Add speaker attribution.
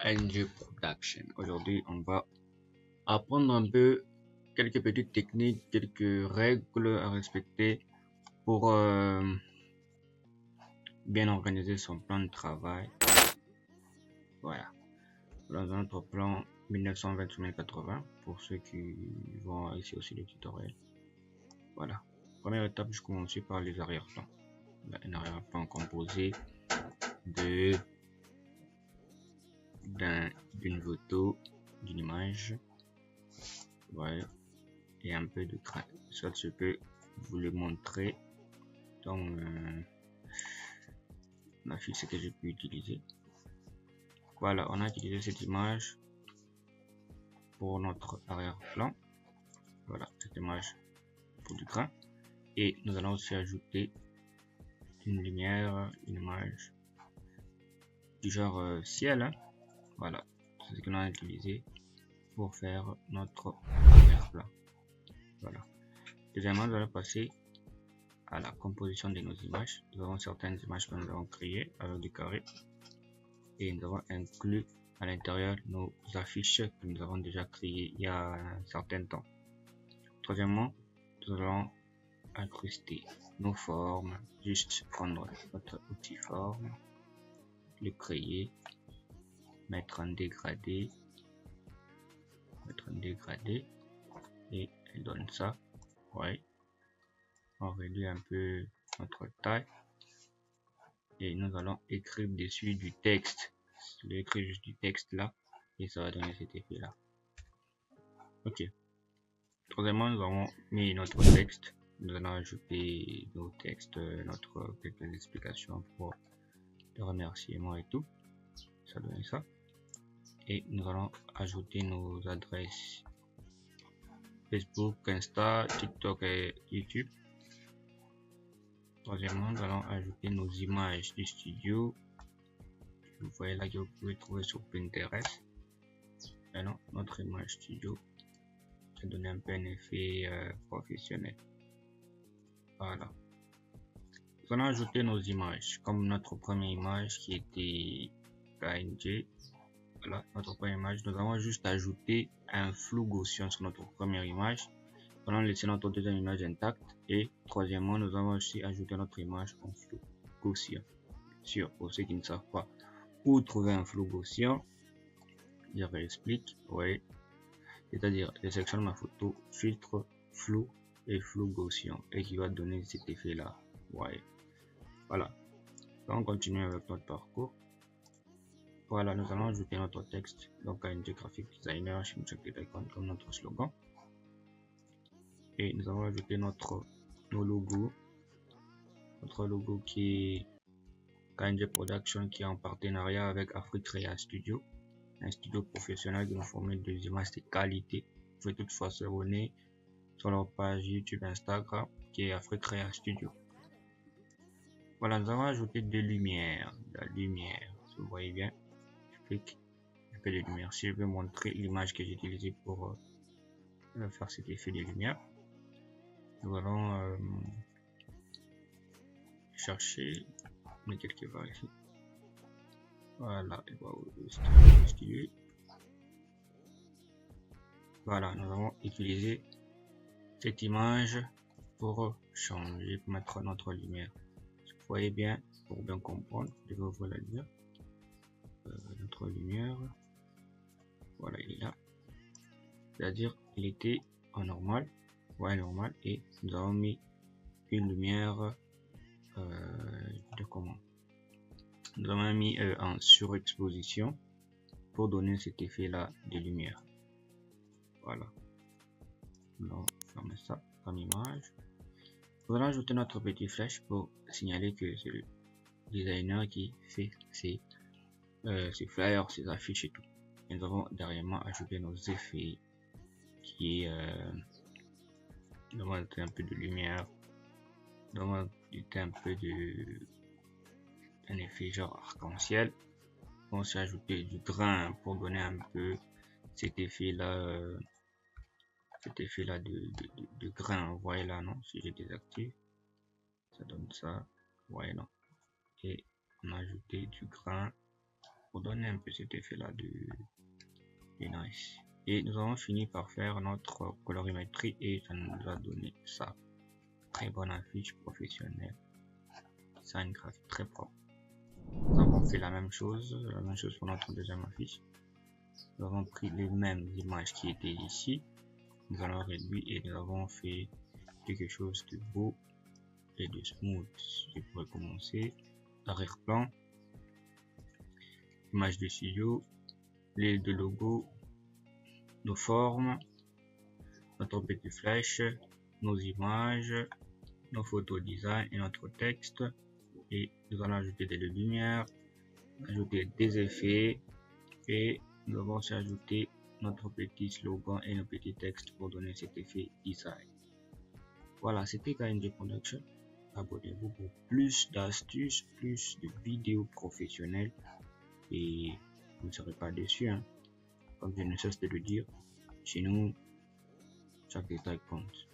Speaker 1: NG Production. Aujourd'hui, on va apprendre un peu quelques petites techniques, quelques règles à respecter pour bien organiser son plan de travail. Voilà. Dans notre plan 1920-2080, pour ceux qui vont ici aussi le tutoriel. Voilà. Première étape, je commence par les arrière-plans. Un arrière-plan composé d'une photo, d'une image, ouais, et un peu de crâne. Ça, je peux vous le montrer dans la fiche que j'ai pu utiliser. Voilà, on a utilisé cette image pour notre arrière-plan. Voilà, cette image pour du grain. Et nous allons aussi ajouter une lumière, une image du genre ciel. Hein. Voilà, c'est ce qu'on a utilisé pour faire notre arrière-plan. Voilà. Deuxièmement, nous allons passer à la composition de nos images. Nous avons certaines images que nous avons créées avec du carré et nous avons inclus à l'intérieur nos affiches que nous avons déjà créées il y a un certain temps. Troisièmement, nous allons incruster nos formes, juste prendre notre outil forme, le créer, mettre un dégradé et elle donne ça. Ouais. On réduit un peu notre taille et nous allons écrire dessus du texte. Je vais écrire juste du texte là et ça va donner cet effet là. Ok. Troisièmement, nous avons mis notre texte. Nous allons ajouter nos textes, quelques explications pour le remerciement et tout. Ça donne ça. Et nous allons ajouter nos adresses Facebook, Insta, TikTok et YouTube. Troisièmement, nous allons ajouter nos images du studio. Vous voyez là que vous pouvez trouver sur Pinterest. Alors, notre image studio, ça donne un peu un effet professionnel. Voilà. Nous allons ajouter nos images, comme notre première image qui était KNG. Voilà, notre première image. Nous allons juste ajouter un flou gaussien sur notre première image. Nous allons laisser notre deuxième image intacte. Et troisièmement, nous allons aussi ajouter notre image en flou gaussien. Sûr, pour ceux qui ne savent pas où trouver un flou gaussien, je réexplique. Oui, c'est-à-dire je sélectionne ma photo, filtre, flou et flou gaussien et qui va donner cet effet là. Ouais. Voilà. On continue avec notre parcours. Voilà, nous allons ajouter notre texte. Donc à une graphic designer, comme notre slogan. Et nous allons ajouter nos logos. Notre logo qui est KNG Production, qui est en partenariat avec Africrea Studio, un studio professionnel qui nous fournit des images de qualité. Vous pouvez toutefois se abonner sur leur page YouTube, Instagram, qui est Africrea Studio. Voilà, nous avons ajouté de lumière. La lumière, si vous voyez bien, je clique un peu de lumière. Si je veux montrer l'image que j'ai utilisée pour faire cet effet de lumière, nous allons chercher, mais quelque part ici. Voilà, et voilà, nous avons utilisé cette image pour changer, pour mettre notre lumière. Vous voyez bien, pour bien comprendre, je vais ouvrir la lumière. Notre lumière, voilà, il est là. C'est-à-dire, il était en normal, ouais, normal, et nous avons mis une lumière de comment? Nous avons mis en surexposition pour donner cet effet là de lumière. Voilà. On ferme ça comme image. Nous allons ajouter notre petite flèche pour signaler que c'est le designer qui fait ses flyers, ses affiches et tout. Et nous avons derrière ajouté nos effets qui est nous avons ajouté un peu de lumière, nous avons ajouté un peu de un effet genre arc-en-ciel. On s'est ajouté du grain pour donner un peu cet effet là de grain. Vous voyez là, non? Si je désactive, ça donne ça. Vous voyez, non? Et on a ajouté du grain. pour donner un peu cet effet là de nice. Et nous avons fini par faire notre colorimétrie et ça nous a donné ça. Très bonne affiche professionnelle, design graphique très propre. Nous avons fait la même chose pour notre deuxième affiche. Nous avons pris les mêmes images qui étaient ici, nous allons réduire et nous avons fait quelque chose de beau et de smooth. Je pourrais commencer. Arrière-plan, image de studio, les deux logos, nos formes, notre petite flèche, nos images, nos photos design et notre texte. Et nous allons ajouter des lumières, ajouter des effets et nous allons aussi ajouter notre petit slogan et nos petits textes pour donner cet effet design. Voilà, c'était KNG Production. Abonnez-vous pour plus d'astuces, plus de vidéos professionnelles et vous ne serez pas déçus, hein. Comme je ne cesse de le dire, chez nous, chaque détail compte.